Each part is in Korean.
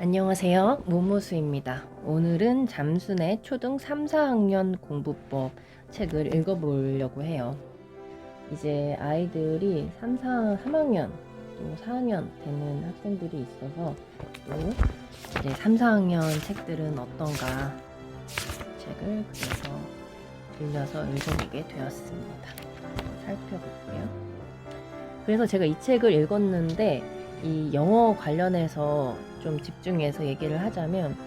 안녕하세요. 모모수입니다. 오늘은 잠순의 초등 3, 4학년 공부법 책을 읽어보려고 해요. 이제 아이들이 3학년 또 4학년 되는 학생들이 있어서 또 이제 3, 4학년 책들은 어떤가 책을 그래서 빌려서 읽어보게 되었습니다. 살펴볼게요. 그래서 제가 이 책을 읽었는데 이 영어 관련해서 좀 집중해서 얘기를 하자면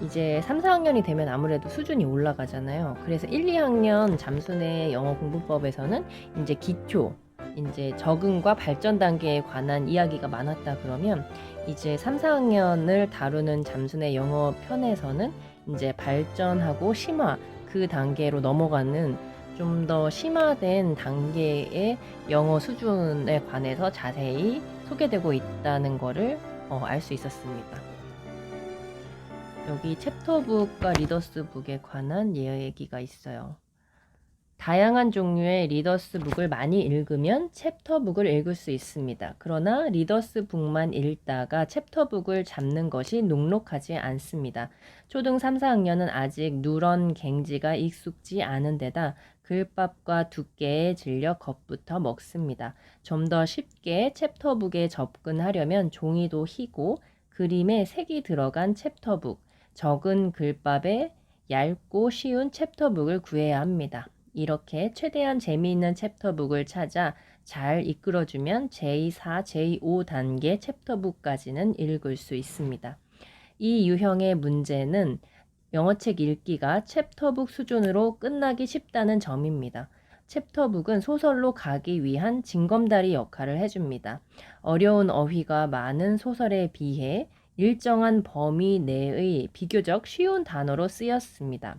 이제 3, 4학년이 되면 아무래도 수준이 올라가잖아요. 그래서 1, 2학년 잠순의 영어 공부법에서는 이제 기초, 이제 적응과 발전 단계에 관한 이야기가 많았다 그러면 이제 3, 4학년을 다루는 잠순의 영어 편에서는 이제 발전하고 심화 그 단계로 넘어가는 좀 더 심화된 단계의 영어 수준에 관해서 자세히 소개되고 있다는 것을 알 수 있었습니다. 여기 챕터북과 리더스북에 관한 얘기가 있어요. 다양한 종류의 리더스북을 많이 읽으면 챕터북을 읽을 수 있습니다. 그러나 리더스북만 읽다가 챕터북을 잡는 것이 녹록하지 않습니다. 초등 3, 4학년은 아직 누런 갱지가 익숙지 않은 데다 글밥과 두께에 질려 겁부터 먹습니다. 좀 더 쉽게 챕터북에 접근하려면 종이도 희고 그림에 색이 들어간 챕터북, 적은 글밥에 얇고 쉬운 챕터북을 구해야 합니다. 이렇게 최대한 재미있는 챕터북을 찾아 잘 이끌어주면 제4, 제5단계 챕터북까지는 읽을 수 있습니다. 이 유형의 문제는 영어책 읽기가 챕터북 수준으로 끝나기 쉽다는 점입니다. 챕터북은 소설로 가기 위한 징검다리 역할을 해줍니다. 어려운 어휘가 많은 소설에 비해 일정한 범위 내의 비교적 쉬운 단어로 쓰였습니다.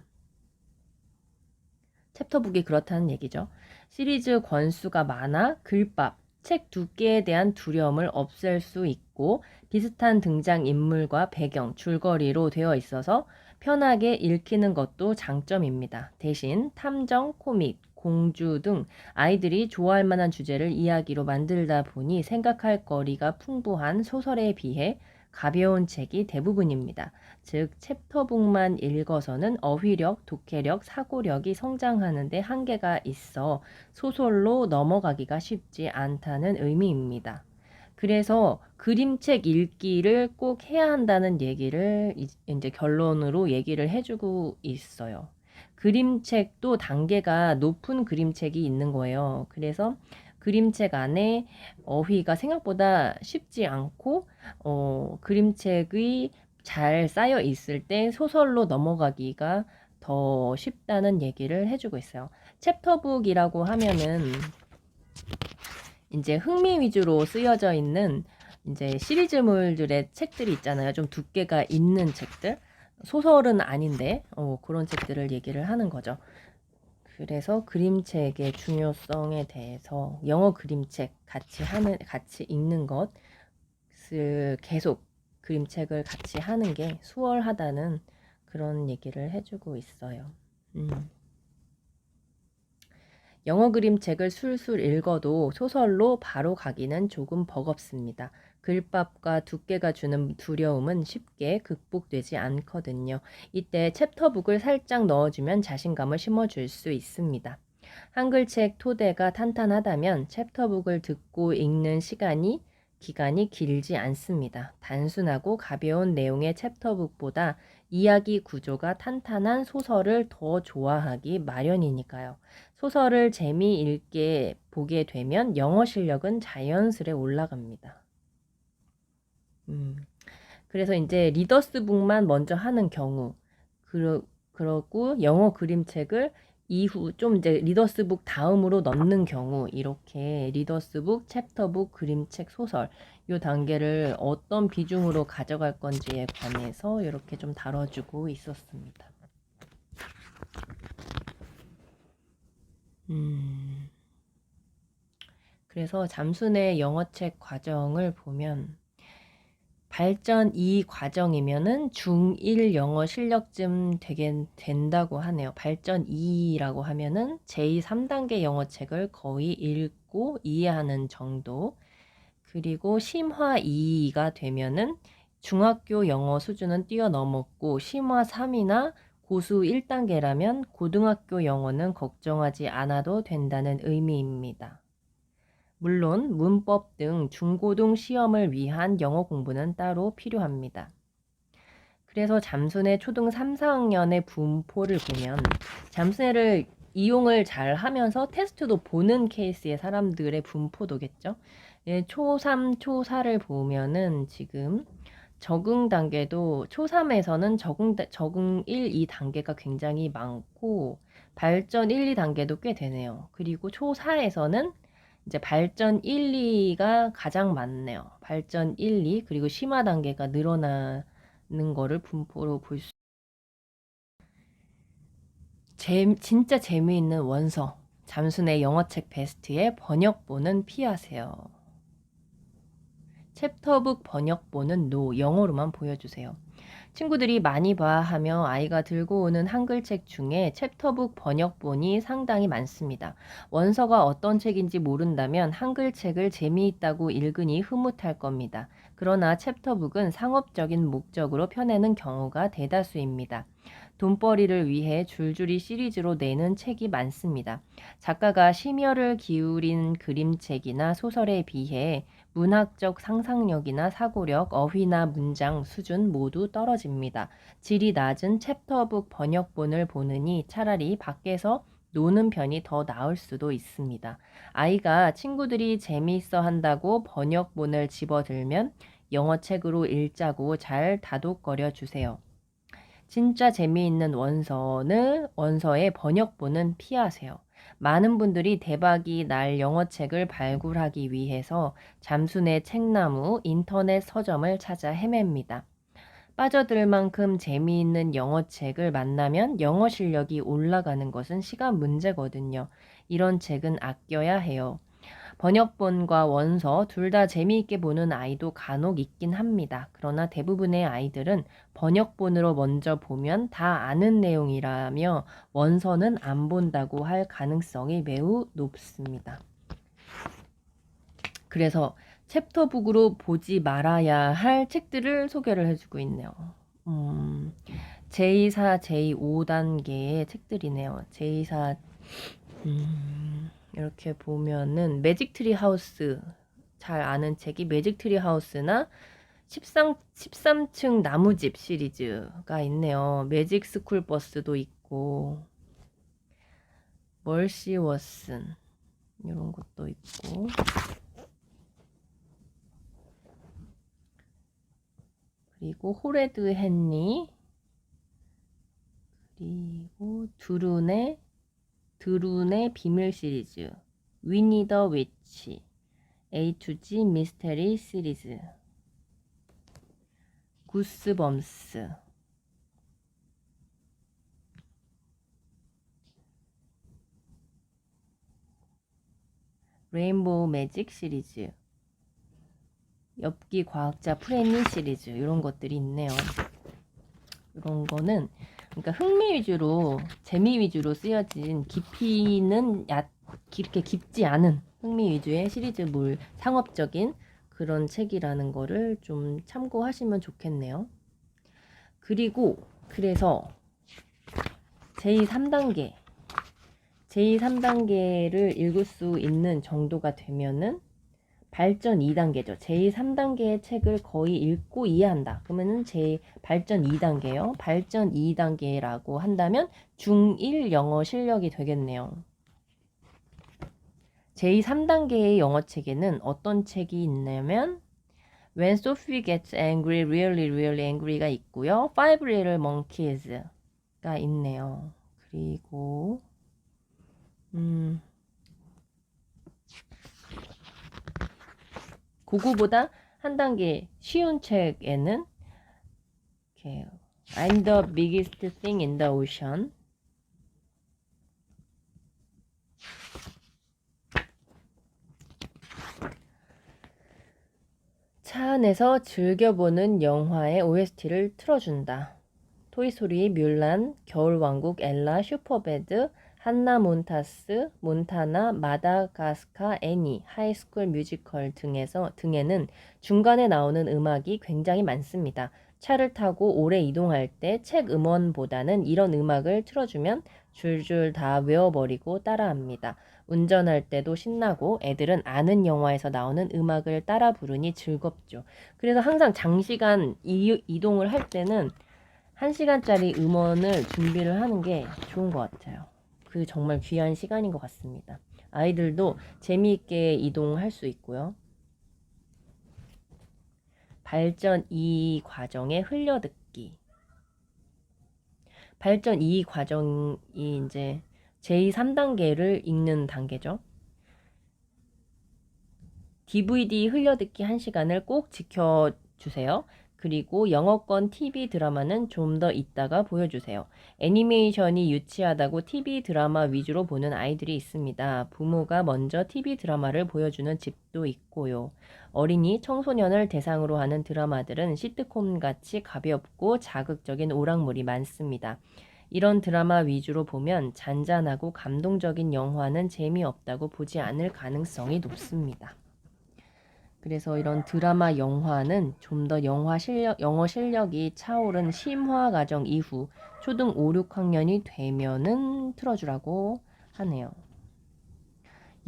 챕터북이 그렇다는 얘기죠. 시리즈 권수가 많아 글밥, 책 두께에 대한 두려움을 없앨 수 있고 비슷한 등장인물과 배경, 줄거리로 되어 있어서 편하게 읽히는 것도 장점입니다. 대신 탐정, 코믹, 공주 등 아이들이 좋아할 만한 주제를 이야기로 만들다 보니 생각할 거리가 풍부한 소설에 비해 가벼운 책이 대부분입니다. 즉 챕터북만 읽어서는 어휘력, 독해력, 사고력이 성장하는 데 한계가 있어 소설로 넘어가기가 쉽지 않다는 의미입니다. 그래서 그림책 읽기를 꼭 해야 한다는 얘기를 이제 결론으로 얘기를 해주고 있어요. 그림책도 단계가 높은 그림책이 있는 거예요. 그래서 그림책 안에 어휘가 생각보다 쉽지 않고 그림책이 잘 쌓여 있을 때 소설로 넘어가기가 더 쉽다는 얘기를 해주고 있어요. 챕터북이라고 하면은 이제 흥미 위주로 쓰여져 있는 이제 시리즈물들의 책들이 있잖아요. 좀 두께가 있는 책들. 소설은 아닌데 그런 책들을 얘기를 하는 거죠. 그래서 그림책의 중요성에 대해서 영어 그림책 같이 읽는 것을 계속 그림책을 같이 하는 게 수월하다는 그런 얘기를 해주고 있어요. 영어 그림책을 술술 읽어도 소설로 바로 가기는 조금 버겁습니다. 글밥과 두께가 주는 두려움은 쉽게 극복되지 않거든요. 이때 챕터북을 살짝 넣어주면 자신감을 심어줄 수 있습니다. 한글책 토대가 탄탄하다면 챕터북을 듣고 읽는 기간이 길지 않습니다. 단순하고 가벼운 내용의 챕터북보다 이야기 구조가 탄탄한 소설을 더 좋아하기 마련이니까요. 소설을 재미있게 보게 되면 영어 실력은 자연스레 올라갑니다. 그래서 이제 리더스북만 먼저 하는 경우, 그러고 영어 그림책을 이후 좀 이제 리더스북 다음으로 넣는 경우 이렇게 리더스북, 챕터북, 그림책, 소설 이 단계를 어떤 비중으로 가져갈 건지에 관해서 이렇게 좀 다뤄주고 있었습니다. 그래서 잠순의 영어책 과정을 보면 발전 2 과정이면은 중1 영어 실력쯤 된다고 하네요. 발전 2라고 하면은 제2, 3단계 영어책을 거의 읽고 이해하는 정도. 그리고 심화 2가 되면은 중학교 영어 수준은 뛰어넘었고 심화 3이나 고수 1단계라면 고등학교 영어는 걱정하지 않아도 된다는 의미입니다. 물론 문법 등 중고등 시험을 위한 영어 공부는 따로 필요합니다. 그래서 잠수내 초등 3, 4학년의 분포를 보면 잠수내를 이용을 잘 하면서 테스트도 보는 케이스의 사람들의 분포도겠죠. 예, 초3, 초4를 보면은 지금 적응 단계도 초3에서는 적응 1, 2단계가 굉장히 많고 발전 1, 2단계도 꽤 되네요. 그리고 초4에서는 이제 발전 1, 2가 가장 많네요. 발전 1, 2 그리고 심화 단계가 늘어나는 거를 분포로 볼 수. 진짜 재미있는 원서. 잠수내 영어책 베스트의 번역본은 피하세요. 챕터북 번역본은 노, 영어로만 보여주세요. 친구들이 많이 봐 하며 아이가 들고 오는 한글책 중에 챕터북 번역본이 상당히 많습니다. 원서가 어떤 책인지 모른다면 한글책을 재미있다고 읽으니 흐뭇할 겁니다. 그러나 챕터북은 상업적인 목적으로 펴내는 경우가 대다수입니다. 돈벌이를 위해 줄줄이 시리즈로 내는 책이 많습니다. 작가가 심혈을 기울인 그림책이나 소설에 비해 문학적 상상력이나 사고력, 어휘나 문장 수준 모두 떨어집니다. 질이 낮은 챕터북 번역본을 보느니 차라리 밖에서 노는 편이 더 나을 수도 있습니다. 아이가 친구들이 재미있어 한다고 번역본을 집어들면 영어책으로 읽자고 잘 다독거려 주세요. 진짜 재미있는 원서의 번역본은 피하세요. 많은 분들이 대박이 날 영어책을 발굴하기 위해서 잠수내 책나무 인터넷 서점을 찾아 헤맵니다. 빠져들 만큼 재미있는 영어책을 만나면 영어 실력이 올라가는 것은 시간 문제거든요. 이런 책은 아껴야 해요. 번역본과 원서 둘 다 재미있게 보는 아이도 간혹 있긴 합니다. 그러나 대부분의 아이들은 번역본으로 먼저 보면 다 아는 내용이라며 원서는 안 본다고 할 가능성이 매우 높습니다. 그래서 챕터북으로 보지 말아야 할 책들을 소개를 해주고 있네요. 제2사, 제5단계의 책들이네요. 제2사, 이렇게 보면은 매직 트리 하우스, 잘 아는 책이 매직 트리 하우스나 13층 나무집 시리즈가 있네요. 매직 스쿨 버스도 있고 멀시 워슨 이런 것도 있고 그리고 호레드 헨리 그리고 드룬의 비밀 시리즈 위니 더 위치 A2G 미스테리 시리즈 구스범스 레인보우 매직 시리즈 엽기 과학자 프레니 시리즈 이런 것들이 있네요. 이런 거는 그러니까 흥미 위주로 재미 위주로 쓰여진 깊이는 이렇게 깊지 않은 흥미 위주의 시리즈물 상업적인 그런 책이라는 거를 좀 참고하시면 좋겠네요. 그리고 그래서 제3단계를 읽을 수 있는 정도가 되면은 발전 2단계죠. 제3단계의 책을 거의 읽고 이해한다. 그러면은 발전 2단계요. 발전 2단계라고 한다면 중1 영어 실력이 되겠네요. 제3단계의 영어책에는 어떤 책이 있냐면 When Sophie Gets Angry, Really, Really Angry가 있고요. Five Little Monkeys가 있네요. 그리고 그거보다 한 단계 쉬운 책에는 이렇게 I'm the biggest thing in the ocean 차 안에서 즐겨보는 영화의 OST를 틀어준다. 토이스토리, 뮬란, 겨울왕국, 엘라, 슈퍼배드, 한나 몬타스, 몬타나, 마다가스카, 애니, 하이스쿨 뮤지컬 등에는 중간에 나오는 음악이 굉장히 많습니다. 차를 타고 오래 이동할 때 책 음원보다는 이런 음악을 틀어주면 줄줄 다 외워버리고 따라합니다. 운전할 때도 신나고 애들은 아는 영화에서 나오는 음악을 따라 부르니 즐겁죠. 그래서 항상 장시간 이동을 할 때는 1시간짜리 음원을 준비를 하는 게 좋은 것 같아요. 그 정말 귀한 시간인 것 같습니다. 아이들도 재미있게 이동할 수 있고요. 발전 2 과정의 흘려듣기. 발전 2 과정이 이제 제3단계를 읽는 단계죠. DVD 흘려듣기 1시간을 꼭 지켜주세요. 그리고 영어권 TV 드라마는 좀 더 있다가 보여주세요. 애니메이션이 유치하다고 TV 드라마 위주로 보는 아이들이 있습니다. 부모가 먼저 TV 드라마를 보여주는 집도 있고요. 어린이, 청소년을 대상으로 하는 드라마들은 시트콤같이 가볍고 자극적인 오락물이 많습니다. 이런 드라마 위주로 보면 잔잔하고 감동적인 영화는 재미없다고 보지 않을 가능성이 높습니다. 그래서 이런 드라마, 영화는 좀 더 영어 실력이 차오른 심화 과정 이후 초등 5, 6학년이 되면은 틀어주라고 하네요.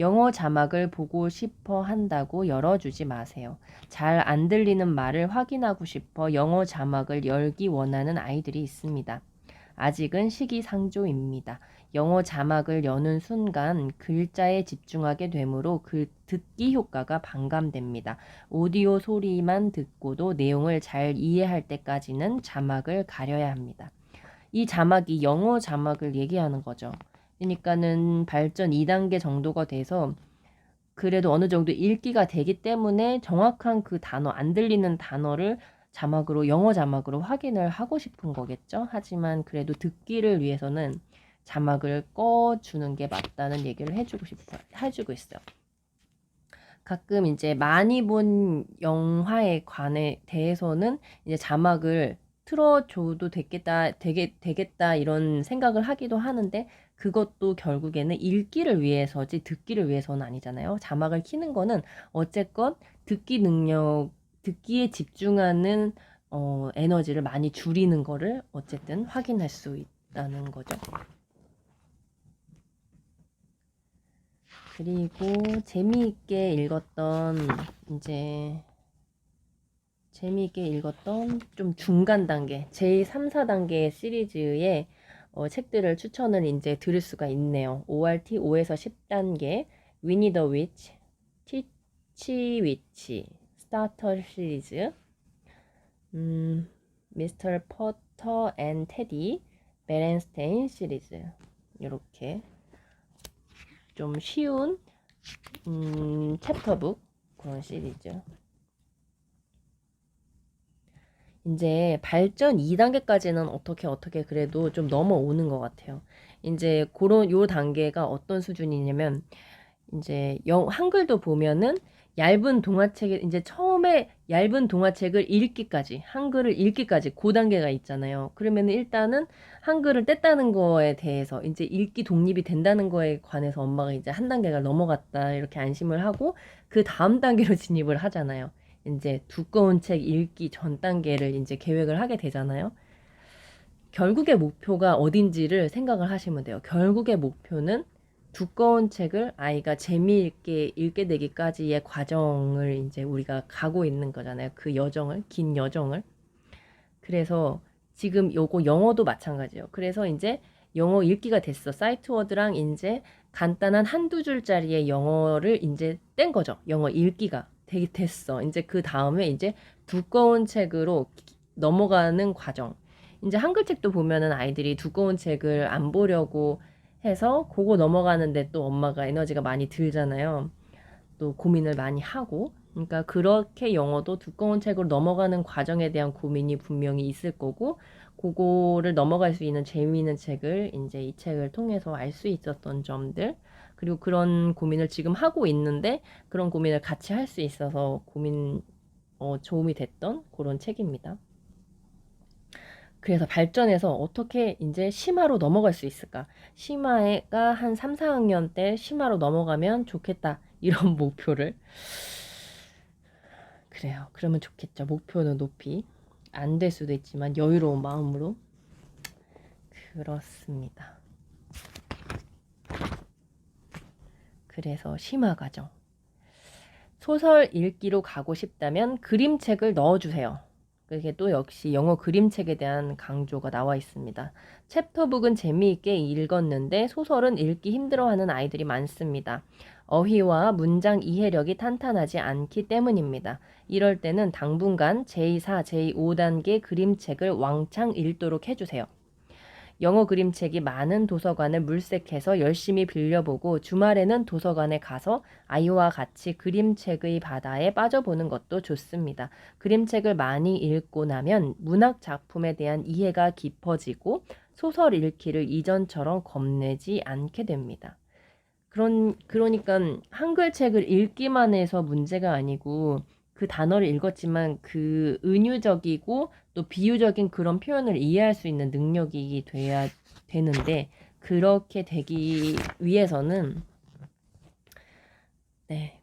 영어 자막을 보고 싶어 한다고 열어주지 마세요. 잘 안 들리는 말을 확인하고 싶어 영어 자막을 열기 원하는 아이들이 있습니다. 아직은 시기상조입니다. 영어 자막을 여는 순간 글자에 집중하게 되므로 그 듣기 효과가 반감됩니다. 오디오 소리만 듣고도 내용을 잘 이해할 때까지는 자막을 가려야 합니다. 이 자막이 영어 자막을 얘기하는 거죠. 그러니까는 발전 2단계 정도가 돼서 그래도 어느 정도 읽기가 되기 때문에 정확한 그 단어, 안 들리는 단어를 자막으로, 영어 자막으로 확인을 하고 싶은 거겠죠. 하지만 그래도 듣기를 위해서는 자막을 꺼주는 게 맞다는 얘기를 해주고 있어요. 가끔 이제 많이 본 영화에 관해 대해서는 이제 자막을 틀어줘도 되겠다 이런 생각을 하기도 하는데 그것도 결국에는 읽기를 위해서지 듣기를 위해서는 아니잖아요. 자막을 키는 거는 어쨌건 듣기에 집중하는 에너지를 많이 줄이는 거를 어쨌든 확인할 수 있다는 거죠. 그리고 재미있게 읽었던 좀 중간 단계, 제3, 4단계 시리즈의 책들을 추천을 이제 드릴 수가 있네요. ORT 5에서 10단계, 위니 더 위치, 티치 위치, 스타터 시리즈, 미스터 포터 앤 테디, 베렌스테인 시리즈 이렇게 좀 쉬운 챕터북 그런 시리즈. 이제 발전 2단계까지는 어떻게 그래도 좀 넘어오는 것 같아요. 이제 요 단계가 어떤 수준이냐면 이제 한글도 보면은 얇은 동화책에 이제 처음에 얇은 동화책을 읽기까지 한글을 읽기까지 그 단계가 있잖아요. 그러면 일단은 한글을 뗐다는 거에 대해서 이제 읽기 독립이 된다는 거에 관해서 엄마가 이제 한 단계가 넘어갔다 이렇게 안심을 하고 그 다음 단계로 진입을 하잖아요. 이제 두꺼운 책 읽기 전 단계를 이제 계획을 하게 되잖아요. 결국의 목표가 어딘지를 생각을 하시면 돼요. 결국의 목표는 두꺼운 책을 아이가 재미있게 읽게 되기까지의 과정을 이제 우리가 가고 있는 거잖아요. 그 여정을, 긴 여정을. 그래서 지금 요거 영어도 마찬가지예요. 그래서 이제 영어 읽기가 됐어. 사이트 워드랑 이제 간단한 한두 줄짜리의 영어를 이제 뗀 거죠. 영어 읽기가 됐어. 이제 그 다음에 이제 두꺼운 책으로 넘어가는 과정. 이제 한글 책도 보면은 아이들이 두꺼운 책을 안 보려고 해서 그거 넘어가는데 또 엄마가 에너지가 많이 들잖아요. 또 고민을 많이 하고. 그러니까 그렇게 영어도 두꺼운 책으로 넘어가는 과정에 대한 고민이 분명히 있을 거고, 그거를 넘어갈 수 있는 재미있는 책을 이제 이 책을 통해서 알 수 있었던 점들, 그리고 그런 고민을 지금 하고 있는데 그런 고민을 같이 할 수 있어서 도움이 됐던 그런 책입니다. 그래서 발전해서 어떻게 이제 심화로 넘어갈 수 있을까? 심화가 한 3, 4학년 때 심화로 넘어가면 좋겠다. 이런 목표를. 그래요. 그러면 좋겠죠. 목표는 높이. 안 될 수도 있지만 여유로운 마음으로. 그렇습니다. 그래서 심화 과정. 소설 읽기로 가고 싶다면 그림책을 넣어주세요. 그게 또 역시 영어 그림책에 대한 강조가 나와 있습니다. 챕터북은 재미있게 읽었는데 소설은 읽기 힘들어하는 아이들이 많습니다. 어휘와 문장 이해력이 탄탄하지 않기 때문입니다. 이럴 때는 당분간 제4, 제5단계 그림책을 왕창 읽도록 해주세요. 영어 그림책이 많은 도서관을 물색해서 열심히 빌려보고 주말에는 도서관에 가서 아이와 같이 그림책의 바다에 빠져보는 것도 좋습니다. 그림책을 많이 읽고 나면 문학 작품에 대한 이해가 깊어지고 소설 읽기를 이전처럼 겁내지 않게 됩니다. 그러니까 한글 책을 읽기만 해서 문제가 아니고 그 단어를 읽었지만 그 은유적이고 또 비유적인 그런 표현을 이해할 수 있는 능력이 돼야 되는데 그렇게 되기 위해서는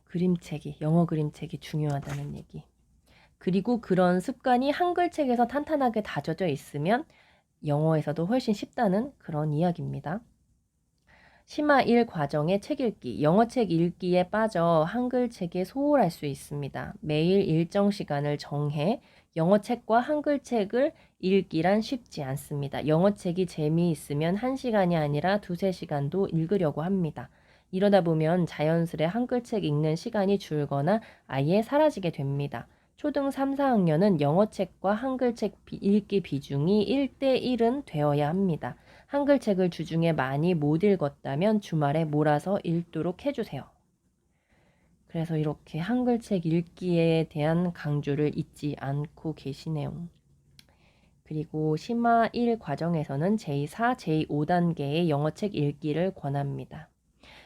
그림책이 영어 그림책이 중요하다는 얘기. 그리고 그런 습관이 한글 책에서 탄탄하게 다져져 있으면 영어에서도 훨씬 쉽다는 그런 이야기입니다. 심화 1 과정의 책 읽기, 영어책 읽기에 빠져 한글책에 소홀할 수 있습니다. 매일 일정 시간을 정해 영어책과 한글책을 읽기란 쉽지 않습니다. 영어책이 재미있으면 1시간이 아니라 2, 3시간도 읽으려고 합니다. 이러다 보면 자연스레 한글책 읽는 시간이 줄거나 아예 사라지게 됩니다. 초등 3, 4학년은 영어책과 한글책 읽기 비중이 1대1은 되어야 합니다. 한글책을 주중에 많이 못 읽었다면 주말에 몰아서 읽도록 해주세요. 그래서 이렇게 한글책 읽기에 대한 강조를 잊지 않고 계시네요. 그리고 심화 1 과정에서는 제4, 제5단계의 영어책 읽기를 권합니다.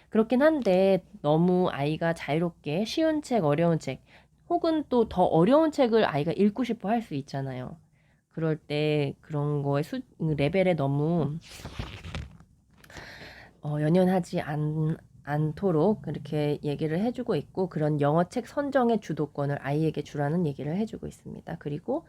그렇긴 한데 너무 아이가 자유롭게 쉬운 책, 어려운 책, 혹은 또 더 어려운 책을 아이가 읽고 싶어 할 수 있잖아요. 그럴 때 그런 거에 레벨에 너무 연연하지 않도록 그렇게 얘기를 해주고 있고 그런 영어책 선정의 주도권을 아이에게 주라는 얘기를 해주고 있습니다. 그리고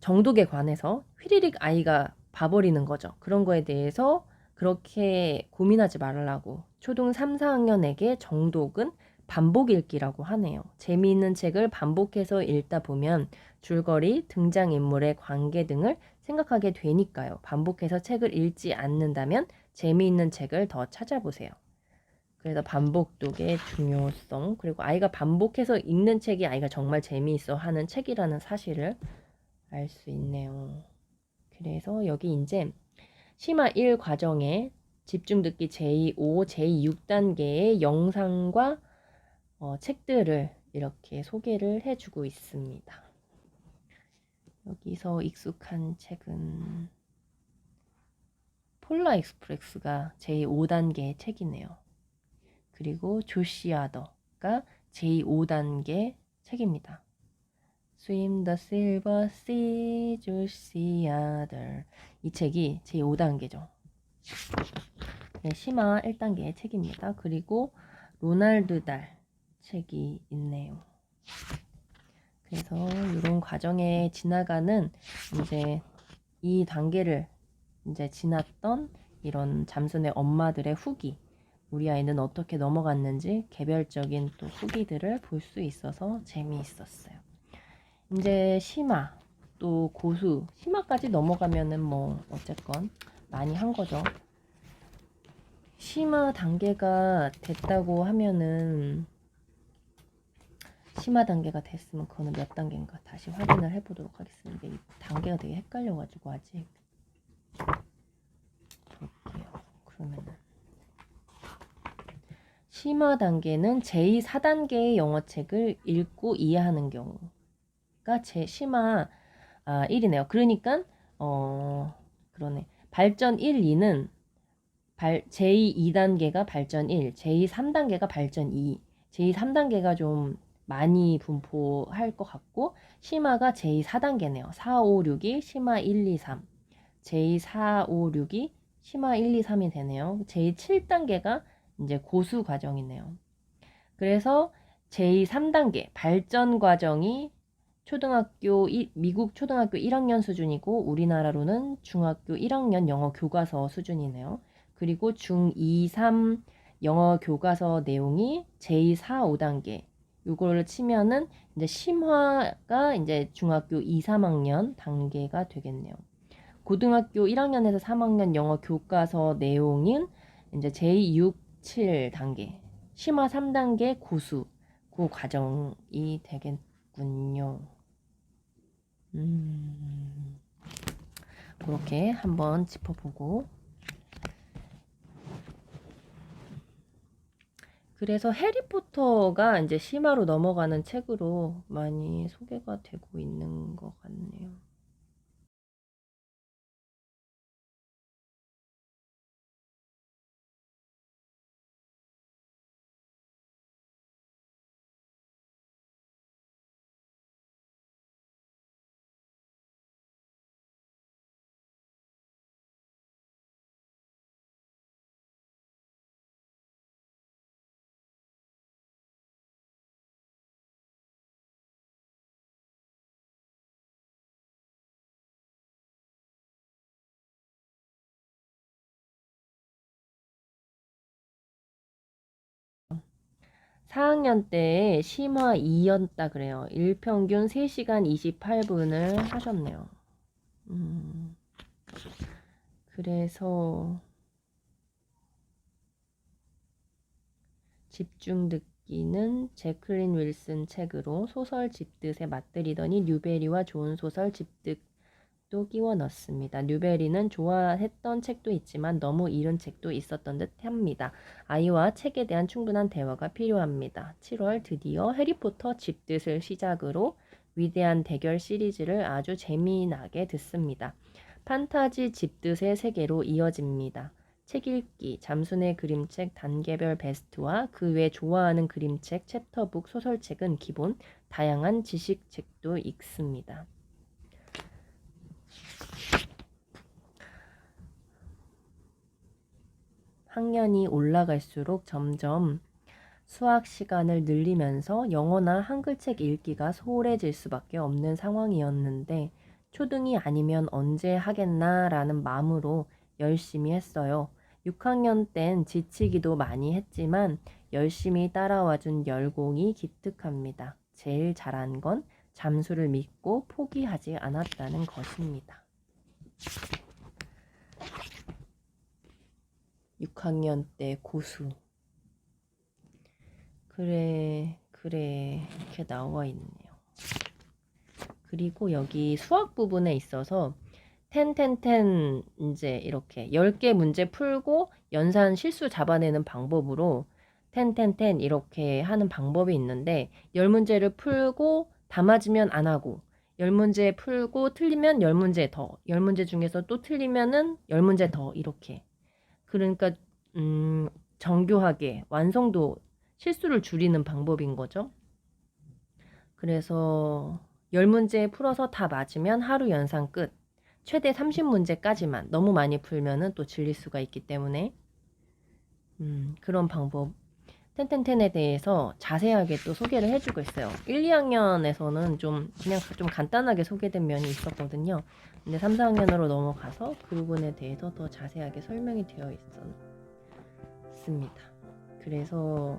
정독에 관해서 휘리릭 아이가 봐버리는 거죠. 그런 거에 대해서 그렇게 고민하지 말라고 초등 3, 4학년에게 정독은 반복 읽기라고 하네요. 재미있는 책을 반복해서 읽다 보면 줄거리, 등장인물의 관계 등을 생각하게 되니까요. 반복해서 책을 읽지 않는다면 재미있는 책을 더 찾아보세요. 그래서 반복독의 중요성, 그리고 아이가 반복해서 읽는 책이 아이가 정말 재미있어 하는 책이라는 사실을 알 수 있네요. 그래서 여기 이제 심화 1 과정에 집중듣기 제5, 제6단계의 영상과 책들을 이렇게 소개를 해주고 있습니다. 여기서 익숙한 책은 폴라 익스프레스가 제5단계 책이네요. 그리고 조시 아더가 제5단계 책입니다. Swim the Silver Sea, 조시 아더. 이 책이 제5단계죠. 네, 심화 1단계의 책입니다. 그리고 로날드 달 책이 있네요. 그래서 이런 과정에 지나가는 이제 이 단계를 이제 지났던 이런 잠수의 엄마들의 후기, 우리 아이는 어떻게 넘어갔는지 개별적인 또 후기들을 볼 수 있어서 재미있었어요. 이제 심화, 또 고수, 심화까지 넘어가면은 뭐 어쨌건 많이 한 거죠. 심화 단계가 됐다고 하면은 심화 단계가 됐으면 그거는 몇 단계인가 다시 확인을 해보도록 하겠습니다. 이 단계가 되게 헷갈려가지고 아직 볼게요. 그러면은 심화 단계는 제2, 4단계의 영어책을 읽고 이해하는 경우가 심화 1이네요. 그러니까 그러네. 발전 1, 2는 제2, 2단계가 발전 1, 제2, 3단계가 발전 2, 제2, 3단계가 좀 많이 분포할 것 같고 심화가 제2, 4단계네요. 4, 5, 6이 심화 1, 2, 3. 제4, 5, 6이 심화 1, 2, 3이 되네요. 제7단계가 이제 고수 과정이네요. 그래서 제3단계 발전 과정이 미국 초등학교 1학년 수준이고 우리나라로는 중학교 1학년 영어 교과서 수준이네요. 그리고 중2, 3 영어 교과서 내용이 제4, 5단계. 이걸 치면은 이제 심화가 이제 중학교 2, 3학년 단계가 되겠네요. 고등학교 1학년에서 3학년 영어 교과서 내용은 이제 제6, 7단계. 심화 3단계 고수. 그 과정이 되겠군요. 그렇게 한번 짚어보고. 그래서 해리포터가 이제 심화로 넘어가는 책으로 많이 소개가 되고 있는 것 같네요. (4학년) 때에 심화 2였다 그래요. 일평균 3시간 28분을 하셨네요. 그래서 집중 듣기는 제클린 윌슨 책으로 소설 집뜻에 맞들이더니 뉴베리와 좋은 소설 집뜻도 끼워 넣습니다. 뉴베리는 좋아했던 책도 있지만 너무 이른 책도 있었던 듯 합니다. 아이와 책에 대한 충분한 대화가 필요합니다. 7월 드디어 해리포터 집뜻을 시작으로 위대한 대결 시리즈를 아주 재미나게 듣습니다. 판타지 집뜻의 세계로 이어집니다. 책 읽기, 잠순의 그림책 단계별 베스트와 그 외 좋아하는 그림책, 챕터북, 소설책은 기본, 다양한 지식책도 읽습니다. 학년이 올라갈수록 점점 수학 시간을 늘리면서 영어나 한글책 읽기가 소홀해질 수밖에 없는 상황이었는데 초등이 아니면 언제 하겠나 라는 마음으로 열심히 했어요. 6학년 땐 지치기도 많이 했지만 열심히 따라와준 열공이 기특합니다. 제일 잘한 건 잠수를 믿고 포기하지 않았다는 것입니다. 6학년 때 고수. 그래 이렇게 나와 있네요. 그리고 여기 수학 부분에 있어서 텐텐텐 이제 이렇게 10개 문제 풀고 연산 실수 잡아내는 방법으로 텐텐텐 이렇게 하는 방법이 있는데 10문제를 풀고 다 맞으면 안 하고 10문제 풀고 틀리면 10문제 더 10문제 중에서 또 틀리면은 10문제 더 이렇게 그러니까 정교하게 완성도 실수를 줄이는 방법인 거죠. 그래서 10문제 풀어서 다 맞으면 하루 연산 끝. 최대 30문제까지만 너무 많이 풀면은 또 질릴 수가 있기 때문에 그런 방법 텐텐텐에 대해서 자세하게 또 소개를 해주고 있어요. 1, 2학년에서는 그냥 좀 간단하게 소개된 면이 있었거든요. 근데 3, 4학년으로 넘어가서 그 부분에 대해서 더 자세하게 설명이 되어 있습니다. 그래서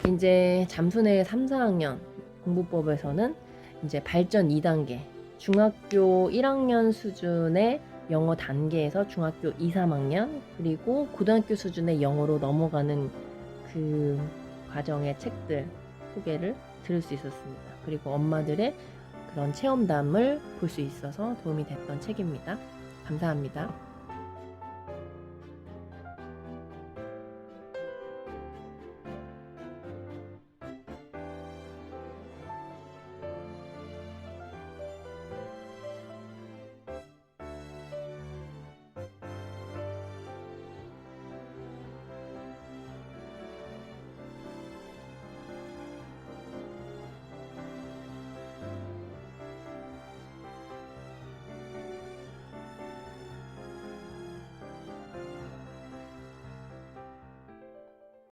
이제 잠수내 3, 4학년 공부법에서는 이제 발전 2단계 중학교 1학년 수준의 영어 단계에서 중학교 2, 3학년 그리고 고등학교 수준의 영어로 넘어가는 그 과정의 책들 소개를 들을 수 있었습니다. 그리고 엄마들의 그런 체험담을 볼 수 있어서 도움이 됐던 책입니다. 감사합니다.